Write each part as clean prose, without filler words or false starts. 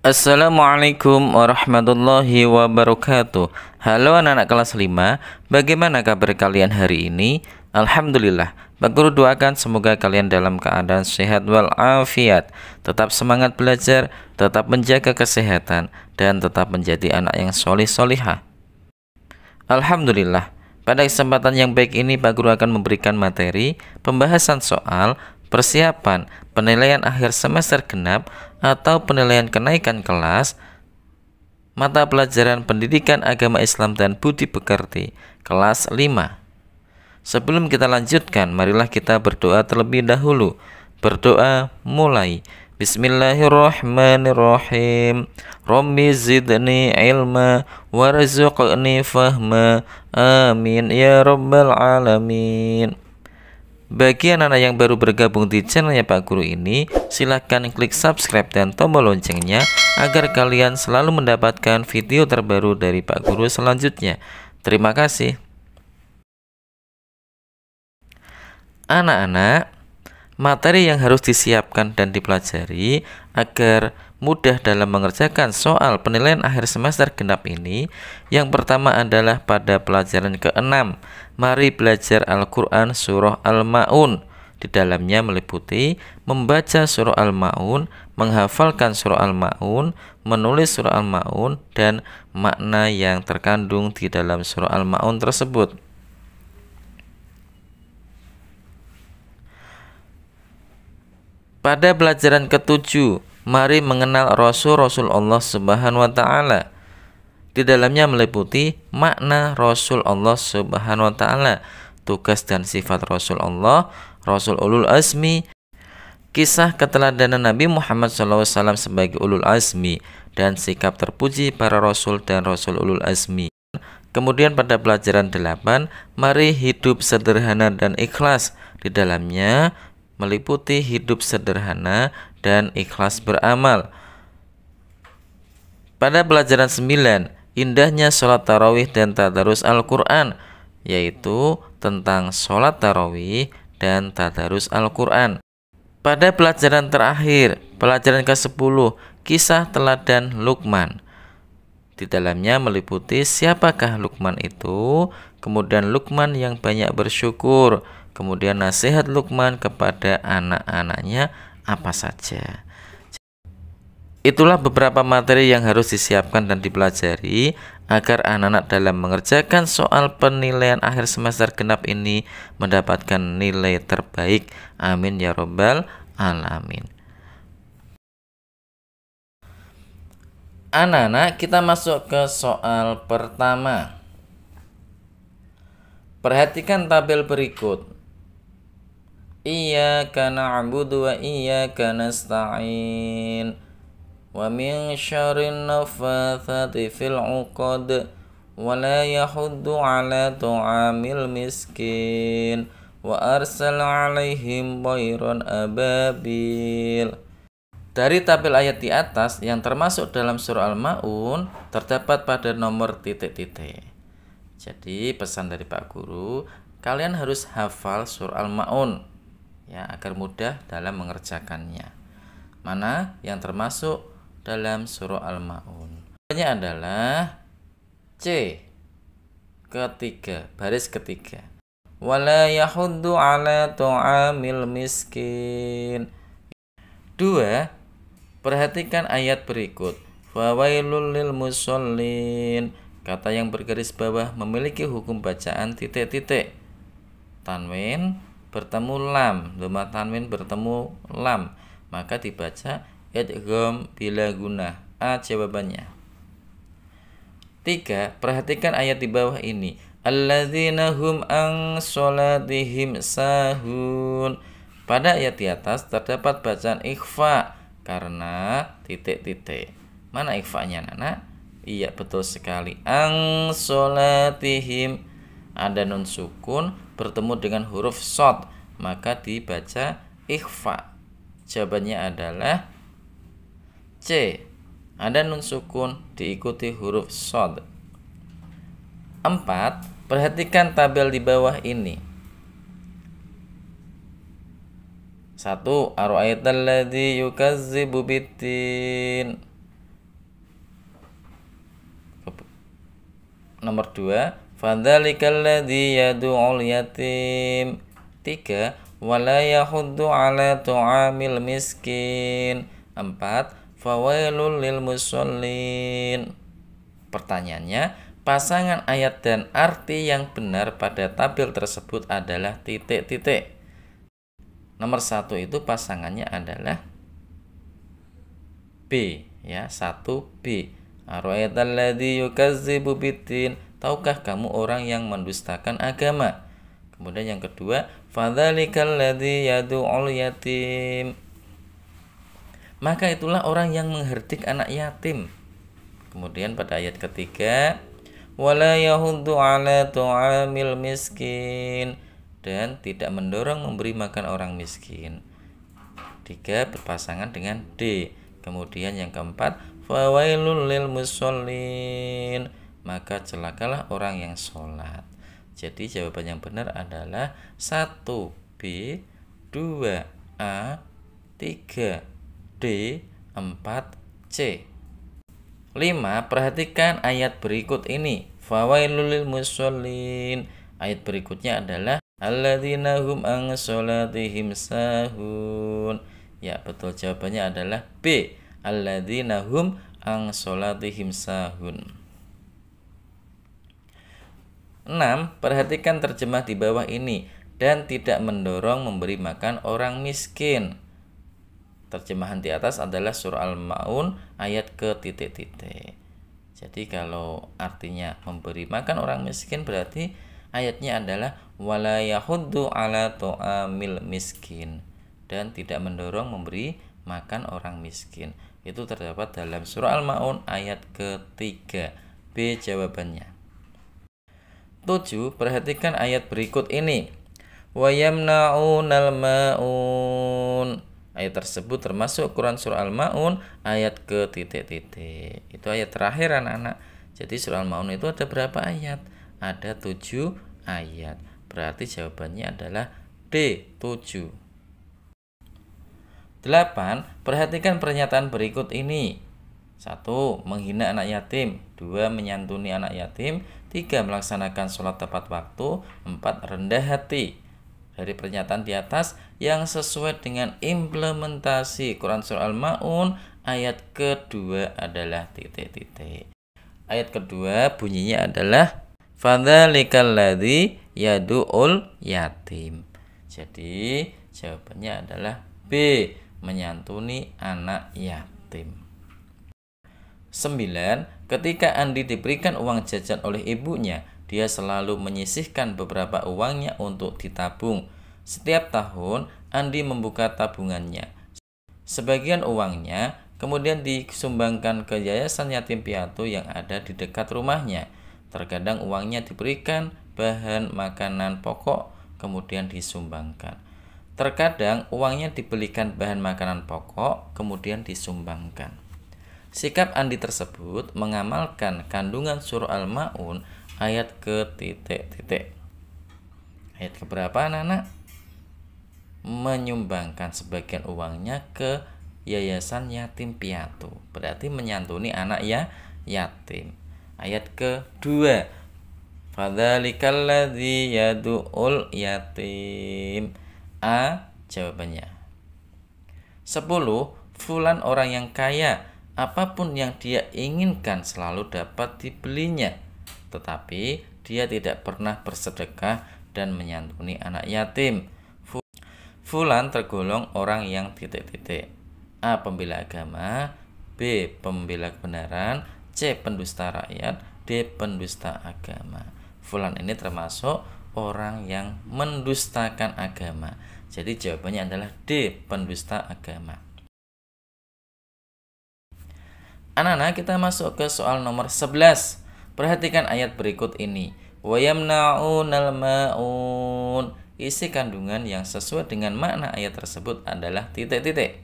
Assalamualaikum warahmatullahi wabarakatuh. Halo anak-anak kelas 5, bagaimana kabar kalian hari ini? Alhamdulillah. Pak Guru doakan semoga kalian dalam keadaan sehat walafiat, tetap semangat belajar, tetap menjaga kesehatan, dan tetap menjadi anak yang solih-solihah. Alhamdulillah. Pada kesempatan yang baik ini Pak Guru akan memberikan materi pembahasan soal persiapan penilaian akhir semester genap atau penilaian kenaikan kelas mata pelajaran Pendidikan Agama Islam dan Budi Pekerti kelas 5. Sebelum kita lanjutkan, marilah kita berdoa terlebih dahulu. Berdoa mulai. Bismillahirrahmanirrahim. Rabbi zidni ilma warzuqni fahma. Amin ya rabbal alamin. Bagi anak-anak yang baru bergabung di channelnya Pak Guru ini, silahkan klik subscribe dan tombol loncengnya agar kalian selalu mendapatkan video terbaru dari Pak Guru selanjutnya. Terima kasih. Anak-anak, materi yang harus disiapkan dan dipelajari agar mudah dalam mengerjakan soal penilaian akhir semester genap ini, yang pertama adalah pada pelajaran ke-6. Mari belajar Al-Quran Surah Al-Ma'un. Di dalamnya meliputi membaca Surah Al-Ma'un, menghafalkan Surah Al-Ma'un, menulis Surah Al-Ma'un, dan makna yang terkandung di dalam Surah Al-Ma'un tersebut. Pada pelajaran ke-7, mari mengenal Rasul Allah Subhanahu wa Ta'ala. Di dalamnya meliputi makna Rasul Allah Subhanahu wa Ta'ala, tugas dan sifat Rasul Allah, Rasul Ulul Azmi, kisah keteladanan Nabi Muhammad SAW sebagai Ulul Azmi, dan sikap terpuji para Rasul dan Rasul Ulul Azmi. Kemudian pada pelajaran 8, mari hidup sederhana dan ikhlas. Di dalamnya meliputi hidup sederhana dan ikhlas beramal. Pada pelajaran 9, indahnya sholat tarawih dan tadarus Al-Quran, yaitu tentang sholat tarawih dan tadarus Al-Quran. Pada pelajaran terakhir, pelajaran ke-10, kisah teladan Luqman. Di dalamnya meliputi siapakah Luqman itu, kemudian Luqman yang banyak bersyukur, kemudian nasihat Luqman kepada anak-anaknya apa saja. Itulah beberapa materi yang harus disiapkan dan dipelajari agar anak-anak dalam mengerjakan soal penilaian akhir semester genap ini mendapatkan nilai terbaik. Amin ya rabbal alamin. Anak-anak, kita masuk ke soal pertama. Perhatikan tabel berikut. Iyyaka na'budu wa iyyaka nasta'in. Wa min syarrin naffatsati fil 'uqad. Wa la yahuddu 'ala ta'amil miskin. Wa arsal 'alaihim thayran ababil. Dari tabel ayat di atas yang termasuk dalam surah Al-Ma'un terdapat pada nomor titik-titik. Jadi pesan dari Pak Guru, kalian harus hafal surah Al-Ma'un ya, agar mudah dalam mengerjakannya. Mana yang termasuk dalam surah Al-Ma'un? Ini adalah C, ketiga, baris ketiga. Wala yahuddu 'ala ta'amil miskin. 2. Perhatikan ayat berikut. Fawailul lil musallin. Kata yang bergaris bawah memiliki hukum bacaan titik-titik. Tanwin bertemu lam, lemah tanwin bertemu lam, maka dibaca idgham bila gunah. A jawabannya. 3. Perhatikan ayat di bawah ini. Alladzina hum an sholatihim sahun. Pada ayat di atas terdapat bacaan ikhfa karena titik-titik. Mana ikhfanya, Nana? Iya, betul sekali. An sholatihim, ada nun sukun bertemu dengan huruf shad, maka dibaca ikhfa. Jawabannya adalah C. Ada nun sukun diikuti huruf shad. 4. Perhatikan tabel di bawah ini. 1. Ara'aital ladzi yukazzibu biddin. Nomor 2, fadzalikal ladzi yad'ul yatim. 3, wala yahuddu ala tu'amil miskin. 4, fawailul lil musallin. Pertanyaannya, pasangan ayat dan arti yang benar pada tabel tersebut adalah titik-titik. Nomor 1 itu pasangannya adalah B, ya, 1B. Ara'aital ladzi yukazzibu biddin. Tahukah kamu orang yang mendustakan agama? Kemudian yang kedua, fadzalikal ladzi yad'ul yatim. Maka itulah orang yang mengherdik anak yatim. Kemudian pada ayat ketiga, wala yahuddu ala tu'amil miskin, dan tidak mendorong memberi makan orang miskin. 3 berpasangan dengan D. Kemudian yang keempat, fawailul lil musallin, maka celakalah orang yang sholat. Jadi jawaban yang benar adalah 1B, 2A, 3D, 4C. 5. Perhatikan ayat berikut ini. Fawailul lil musallin. Ayat berikutnya adalah alladzina hum an sholatihim sahun. Ya, betul, jawabannya adalah B, alladzina hum an sholatihim sahun. 6. Perhatikan terjemah di bawah ini. Dan tidak mendorong memberi makan orang miskin. Terjemahan di atas adalah surah Al-Ma'un ayat ke titik-titik. Jadi kalau artinya memberi makan orang miskin, berarti ayatnya adalah wala yahuddu ala tu'amil miskin, dan tidak mendorong memberi makan orang miskin. Itu terdapat dalam surah Al-Ma'un ayat ketiga. B jawabannya. 7. Perhatikan ayat berikut ini. Wa yamna'unal ma'un. Ayat tersebut termasuk Quran surah Al-Ma'un ayat ke titik-titik. Itu ayat terakhir anak-anak. Jadi surah Al-Ma'un itu ada berapa ayat? Ada 7 ayat. Berarti jawabannya adalah D, 7. 8. Perhatikan pernyataan berikut ini. 1. Menghina anak yatim. 2. Menyantuni anak yatim. 3. Melaksanakan sholat tepat waktu. 4. Rendah hati. Dari pernyataan di atas yang sesuai dengan implementasi Quran surah Al-Ma'un ayat kedua adalah titik-titik. Ayat kedua bunyinya adalah fadzalikal ladzi yad'ul yatim. Jadi jawabannya adalah B, menyantuni anak yatim. 9. Ketika Andi diberikan uang jajan oleh ibunya, dia selalu menyisihkan beberapa uangnya untuk ditabung. Setiap tahun, Andi membuka tabungannya. Sebagian uangnya kemudian disumbangkan ke yayasan yatim piatu yang ada di dekat rumahnya. Terkadang uangnya diberikan bahan makanan pokok, kemudian disumbangkan. Terkadang uangnya dibelikan bahan makanan pokok, kemudian disumbangkan. Sikap Andi tersebut mengamalkan kandungan surah Al-Ma'un ayat ke titik-titik. Ayat keberapa anak-anak? Menyumbangkan sebagian uangnya ke yayasan yatim piatu. Berarti menyantuni anak yatim. Ayat kedua. Fadzalikal ladzi yad'ul yatim. A jawabannya. 10. Fulan orang yang kaya, apapun yang dia inginkan selalu dapat dibelinya, tetapi dia tidak pernah bersedekah dan menyantuni anak yatim. Fulan tergolong orang yang titik-titik. A. Pembela agama. B. Pembela kebenaran. C. Pendusta rakyat. D. Pendusta agama. Fulan ini termasuk orang yang mendustakan agama. Jadi jawabannya adalah D, pendusta agama. Anak-anak, kita masuk ke soal nomor 11. Perhatikan ayat berikut ini. Wa yamna'unal ma'un. Isi kandungan yang sesuai dengan makna ayat tersebut adalah titik-titik.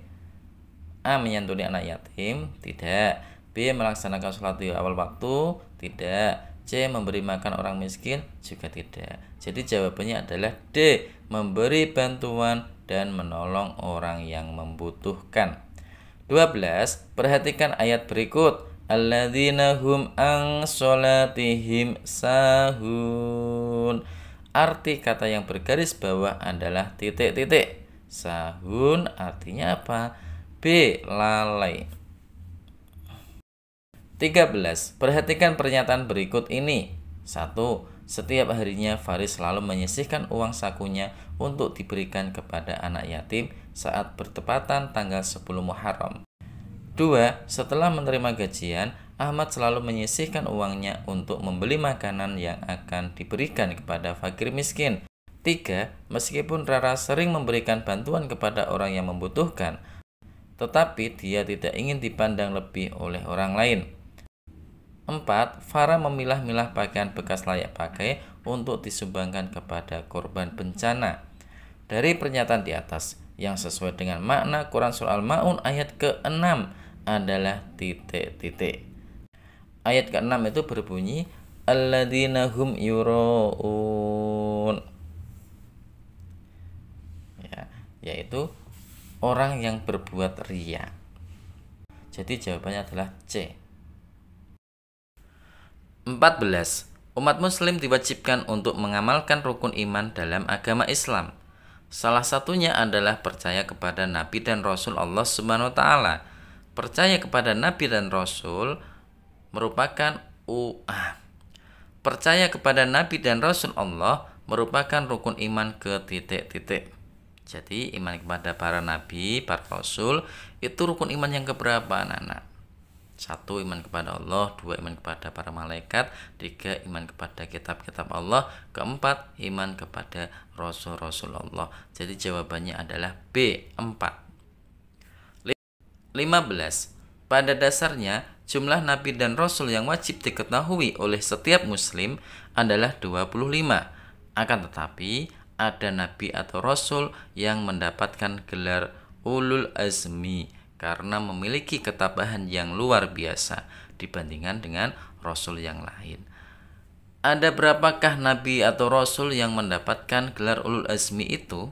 A. Menyantuni anak yatim. Tidak. B. Melaksanakan sholat di awal waktu. Tidak. C. Memberi makan orang miskin. Juga tidak. Jadi jawabannya adalah D. Memberi bantuan dan menolong orang yang membutuhkan. 12. Perhatikan ayat berikut. alladzina hum an sholatihim sahun. Arti kata yang bergaris bawah adalah titik-titik. Sahun artinya apa? B. Lalai. 13. Perhatikan pernyataan berikut ini. 1. Setiap harinya Faris selalu menyisihkan uang sakunya untuk diberikan kepada anak yatim saat bertepatan tanggal 10 Muharram. 2. Setelah menerima gajian, Ahmad selalu menyisihkan uangnya untuk membeli makanan yang akan diberikan kepada fakir miskin. 3. Meskipun Rara sering memberikan bantuan kepada orang yang membutuhkan, tetapi dia tidak ingin dipandang lebih oleh orang lain. 4. Farah memilah-milah pakaian bekas layak pakai untuk disumbangkan kepada korban bencana. Dari pernyataan di atas, yang sesuai dengan makna Quran Surah Al-Ma'un ayat ke-6 adalah titik-titik. Ayat ke-6 itu berbunyi alladzina hum yura'un, ya, yaitu orang yang berbuat riya. Jadi jawabannya adalah C. 14. Umat muslim diwajibkan untuk mengamalkan rukun iman dalam agama Islam. Salah satunya adalah percaya kepada Nabi dan Rasul Allah Subhanahu wa taala. Percaya kepada Nabi dan Rasul merupakan percaya kepada Nabi dan Rasul Allah merupakan rukun iman ke titik-titik. Jadi iman kepada para nabi, para rasul itu rukun iman yang keberapa, anak-anak? 1. Iman kepada Allah. 2. Iman kepada para malaikat. 3. Iman kepada kitab-kitab Allah. 4. Iman kepada rasul-rasul Allah. Jadi jawabannya adalah B. 4. 15. Pada dasarnya, jumlah nabi dan rasul yang wajib diketahui oleh setiap muslim adalah 25. Akan tetapi, ada nabi atau rasul yang mendapatkan gelar ulul azmi karena memiliki ketabahan yang luar biasa dibandingkan dengan rasul yang lain. Ada berapakah nabi atau rasul yang mendapatkan gelar ulul azmi itu?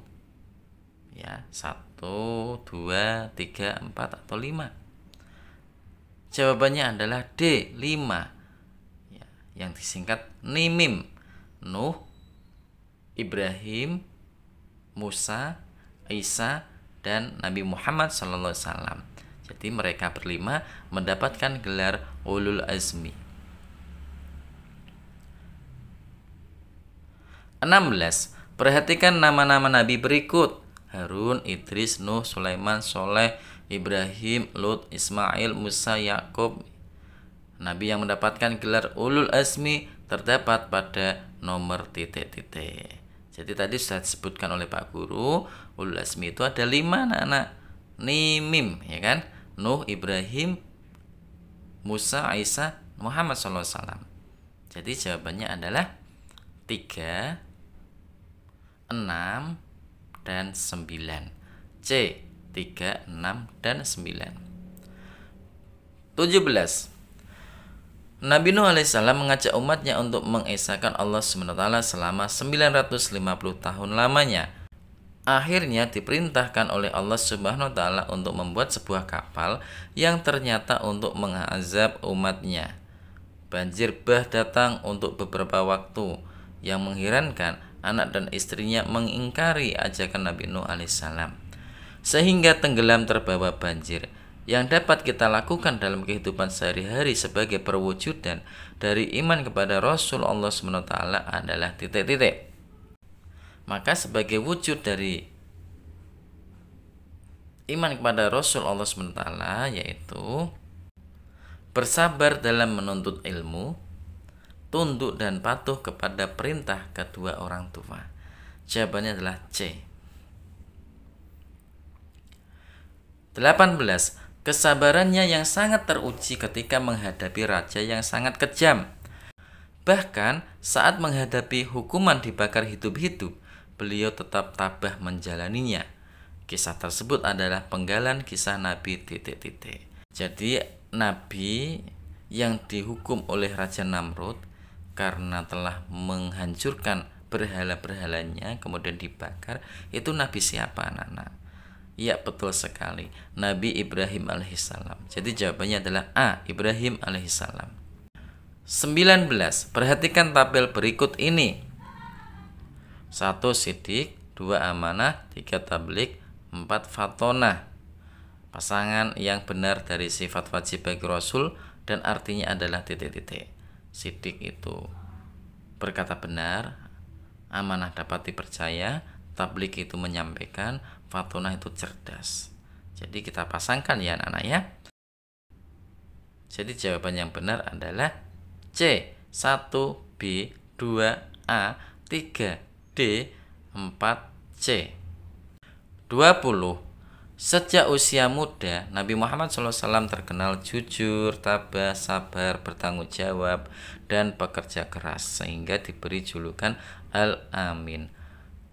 Ya, 1, 2, 3, 4, atau 5? Jawabannya adalah D. 5, ya, yang disingkat NIMIM. Nuh, Ibrahim, Musa, Isa, dan Nabi Muhammad SAW. Jadi mereka berlima mendapatkan gelar ulul azmi. 16. Perhatikan nama-nama nabi berikut: Harun, Idris, Nuh, Sulaiman, Soleh, Ibrahim, Lut, Ismail, Musa, Yakub. Nabi yang mendapatkan gelar ulul azmi terdapat pada nomor titik-titik. Jadi tadi sudah disebutkan oleh Pak Guru, ulul azmi itu ada 5, anak-anak. NIMIM, ya kan? Nuh, Ibrahim, Musa, Isa, Muhammad SAW. Jadi jawabannya adalah 3, 6, dan 9. C. 3, 6, dan 9. 17. Nabi Nuh alaihissalam mengajak umatnya untuk mengesahkan Allah SWT selama 950 tahun lamanya. Akhirnya diperintahkan oleh Allah Subhanahu wa taala untuk membuat sebuah kapal yang ternyata untuk mengazab umatnya. Banjir bah datang untuk beberapa waktu. Yang mengherankan, anak dan istrinya mengingkari ajakan Nabi Nuh alaihissalam sehingga tenggelam terbawa banjir. Yang dapat kita lakukan dalam kehidupan sehari-hari sebagai perwujudan dari iman kepada Rasul Allah SWT adalah titik-titik. Maka sebagai wujud dari iman kepada Rasul Allah SWT yaitu bersabar dalam menuntut ilmu, tunduk dan patuh kepada perintah kedua orang tua. Jawabannya adalah C. 18. Kesabarannya yang sangat teruji ketika menghadapi raja yang sangat kejam. Bahkan saat menghadapi hukuman dibakar hidup-hidup, beliau tetap tabah menjalaninya. Kisah tersebut adalah penggalan kisah Nabi titik-titik. Jadi Nabi yang dihukum oleh Raja Namrud karena telah menghancurkan berhala-berhalanya kemudian dibakar, itu Nabi siapa, anak-anak? Iya, betul sekali. Nabi Ibrahim alaihissalam. Jadi jawabannya adalah A. Ibrahim alaihissalam. 19. Perhatikan tabel berikut ini. 1 sidik, 2 amanah, 3 tablik, 4 fatonah. Pasangan yang benar dari sifat wajib bagi Rasul dan artinya adalah titik-titik. Sidik itu berkata benar, amanah dapat dipercaya, tablik itu menyampaikan, fatonah itu cerdas. Jadi kita pasangkan ya anak-anak ya. Jadi jawaban yang benar adalah C. 1, B, 2, A, 3, D, 4, C. 20. Sejak usia muda, Nabi Muhammad SAW terkenal jujur, tabah, sabar, bertanggung jawab, dan pekerja keras, sehingga diberi julukan Al-Amin.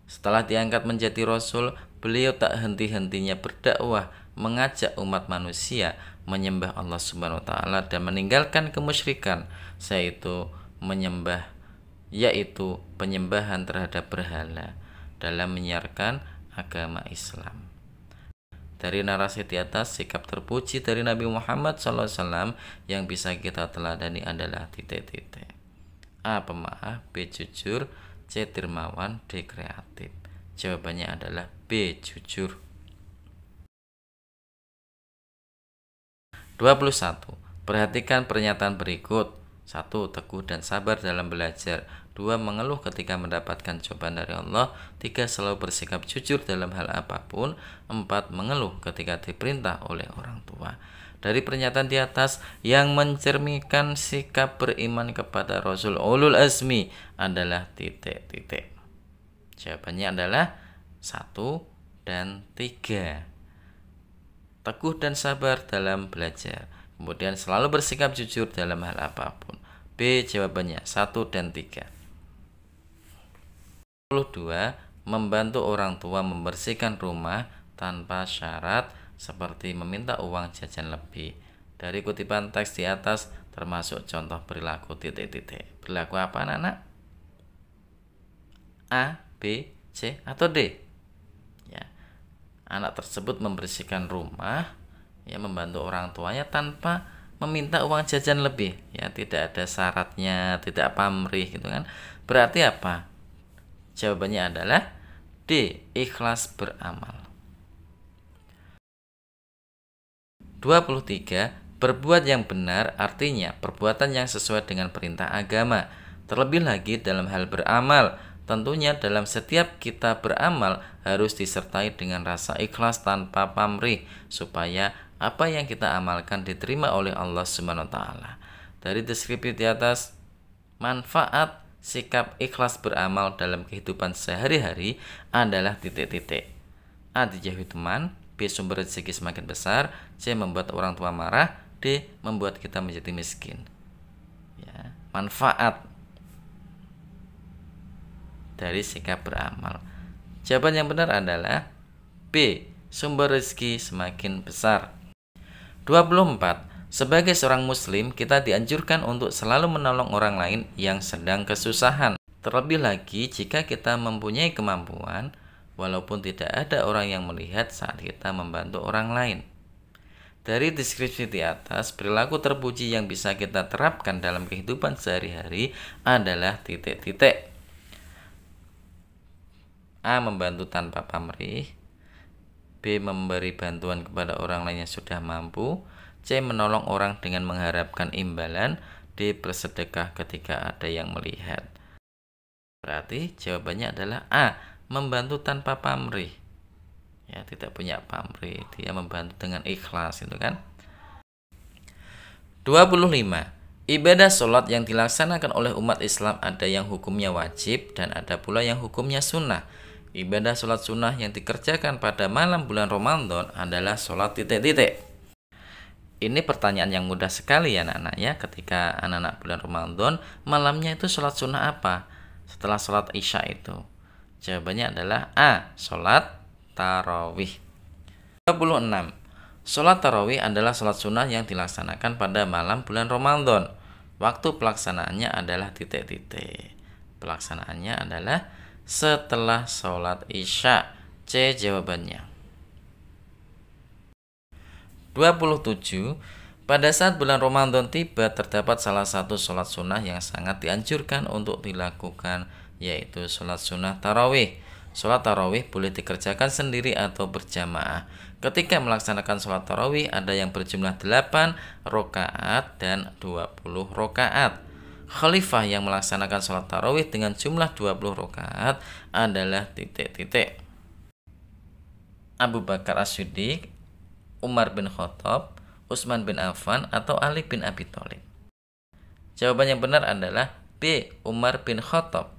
Setelah diangkat menjadi Rasul, beliau tak henti-hentinya berdakwah, mengajak umat manusia menyembah Allah Subhanahu wa taala dan meninggalkan kemusyrikan, yaitu penyembahan terhadap berhala, dalam menyiarkan agama Islam. Dari narasi di atas, sikap terpuji dari Nabi Muhammad SAW yang bisa kita teladani adalah titik-titik. A. Pemaaf, B. Jujur, C. Dermawan, D. Kreatif. Jawabannya adalah B. Jujur. 21. Perhatikan pernyataan berikut. 1. Teguh dan sabar dalam belajar. 2. Mengeluh ketika mendapatkan cobaan dari Allah. 3. Selalu bersikap jujur dalam hal apapun. 4. Mengeluh ketika diperintah oleh orang tua. Dari pernyataan di atas yang mencerminkan sikap beriman kepada Rasul Ulul Azmi adalah titik-titik. Jawabannya adalah 1 dan 3. Teguh dan sabar dalam belajar. Kemudian selalu bersikap jujur dalam hal apapun. B. Jawabannya 1 dan 3. 22. Membantu orang tua membersihkan rumah tanpa syarat seperti meminta uang jajan lebih. Dari kutipan teks di atas termasuk contoh perilaku titik-titik. Perilaku apa anak-anak? A, B, C, atau D? Ya. Anak tersebut membersihkan rumah, ya, membantu orang tuanya tanpa meminta uang jajan lebih, ya, tidak ada syaratnya, tidak pamrih gitu kan. Berarti apa? Jawabannya adalah D. Ikhlas beramal. 23. Berbuat yang benar artinya perbuatan yang sesuai dengan perintah agama. Terlebih lagi dalam hal beramal. Tentunya dalam setiap kita beramal harus disertai dengan rasa ikhlas tanpa pamrih, supaya apa yang kita amalkan diterima oleh Allah Subhanahu wa taala. Dari deskripsi di atas, manfaat sikap ikhlas beramal dalam kehidupan sehari-hari adalah titik-titik. A. Dijauhi teman, B. Sumber rezeki semakin besar, C. Membuat orang tua marah, D. Membuat kita menjadi miskin. Ya, manfaat dari sikap beramal. Jawaban yang benar adalah B. Sumber rezeki semakin besar. 24. Sebagai seorang muslim, kita dianjurkan untuk selalu menolong orang lain yang sedang kesusahan. Terlebih lagi jika kita mempunyai kemampuan, walaupun tidak ada orang yang melihat saat kita membantu orang lain. Dari deskripsi di atas, perilaku terpuji yang bisa kita terapkan dalam kehidupan sehari-hari adalah titik-titik. A. Membantu tanpa pamrih, B. Memberi bantuan kepada orang lain yang sudah mampu, C. Menolong orang dengan mengharapkan imbalan, D. Bersedekah ketika ada yang melihat. Berarti jawabannya adalah A. Membantu tanpa pamrih. Ya, tidak punya pamrih, dia membantu dengan ikhlas, itu kan. 25. Ibadah sholat yang dilaksanakan oleh umat Islam ada yang hukumnya wajib dan ada pula yang hukumnya sunnah. Ibadah sholat sunnah yang dikerjakan pada malam bulan Ramadan adalah sholat titik-titik. Ini pertanyaan yang mudah sekali ya anak-anak ya. Ketika anak-anak bulan Ramadan, malamnya itu sholat sunnah apa? Setelah sholat isya itu. Jawabannya adalah A. Sholat tarawih. 26. Sholat tarawih adalah sholat sunnah yang dilaksanakan pada malam bulan Ramadan. Waktu pelaksanaannya adalah titik-titik. Pelaksanaannya adalah setelah sholat isya. C. Jawabannya. 27. Pada saat bulan Ramadan tiba, terdapat salah satu sholat sunnah yang sangat dianjurkan untuk dilakukan, yaitu sholat sunnah tarawih. Sholat tarawih boleh dikerjakan sendiri atau berjamaah. Ketika melaksanakan sholat tarawih, ada yang berjumlah 8 rakaat dan 20 rakaat. Khalifah yang melaksanakan sholat tarawih dengan jumlah 20 rakaat adalah titik-titik. Abu Bakar As-Siddiq, Umar bin Khattab, Utsman bin Affan, atau Ali bin Abi Thalib. Jawaban yang benar adalah B. Umar bin Khattab.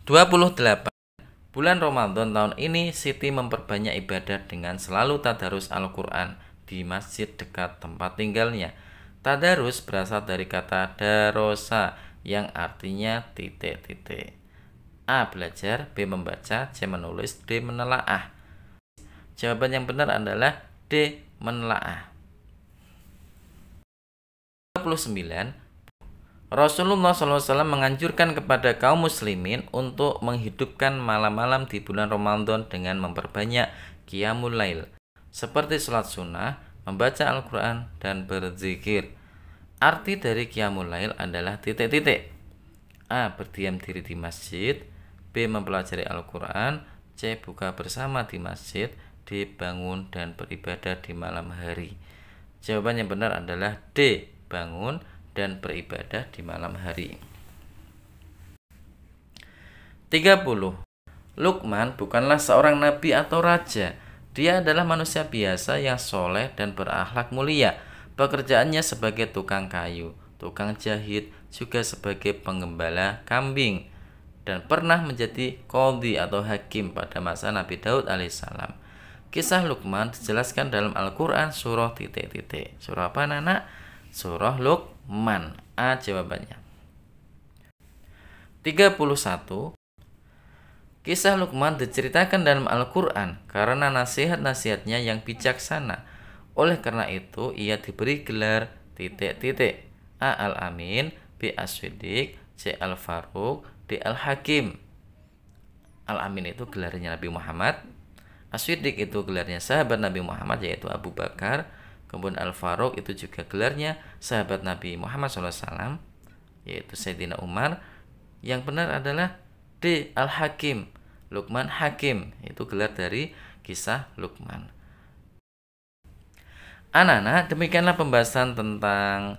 28. Bulan Ramadan tahun ini Siti memperbanyak ibadah dengan selalu tadarus Al-Quran di masjid dekat tempat tinggalnya. Tadarus berasal dari kata darosa yang artinya titik-titik. A. Belajar, B. Membaca, C. Menulis, D. Menelaah. Jawaban yang benar adalah D. Menelaah. 29. Rasulullah SAW menganjurkan kepada kaum muslimin untuk menghidupkan malam-malam di bulan Ramadan dengan memperbanyak qiyamul lail, seperti sholat sunnah, membaca Al-Quran, dan berzikir. Arti dari qiyamul lail adalah titik-titik. A. Berdiam diri di masjid, B. Mempelajari Al-Quran, C. Buka bersama di masjid, D. Bangun dan beribadah di malam hari. Jawaban yang benar adalah D. Bangun dan beribadah di malam hari. 30. Luqman bukanlah seorang nabi atau raja. Dia adalah manusia biasa yang soleh dan berakhlak mulia. Pekerjaannya sebagai tukang kayu, tukang jahit, juga sebagai penggembala kambing, dan pernah menjadi qadhi atau hakim pada masa Nabi Daud alaihissalam. Kisah Luqman dijelaskan dalam Al-Quran surah titik-titik. Surah apa anak? Surah Luqman. A jawabannya. 31. Kisah Luqman diceritakan dalam Al-Quran karena nasihat-nasihatnya yang bijaksana. Oleh karena itu ia diberi gelar titik-titik. A. Al-Amin, B. As-Siddiq, C. Al-Faruq, D. Al-Hakim. Al-Amin itu gelarnya Nabi Muhammad. As-Siddiq itu gelarnya sahabat Nabi Muhammad, yaitu Abu Bakar. Kemudian Al-Faruq itu juga gelarnya sahabat Nabi Muhammad SAW, yaitu Sayyidina Umar. Yang benar adalah D. Al-Hakim. Luqman Hakim itu gelar dari kisah Luqman. Anak-anak, demikianlah pembahasan tentang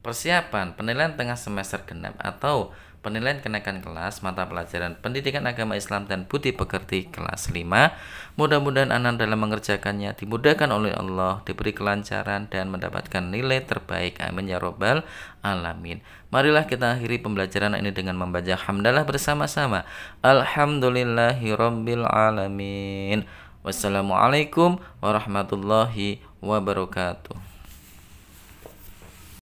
persiapan penilaian tengah semester genap atau penilaian kenaikan kelas mata pelajaran pendidikan agama Islam dan budi pekerti kelas 5. Mudah-mudahan anak dalam mengerjakannya dimudahkan oleh Allah, diberi kelancaran dan mendapatkan nilai terbaik. Amin ya robbal alamin. Marilah kita akhiri pembelajaran ini dengan membaca hamdalah bersama-sama. Alhamdulillahirabbil alamin. Wassalamualaikum warahmatullahi wabarakatuh.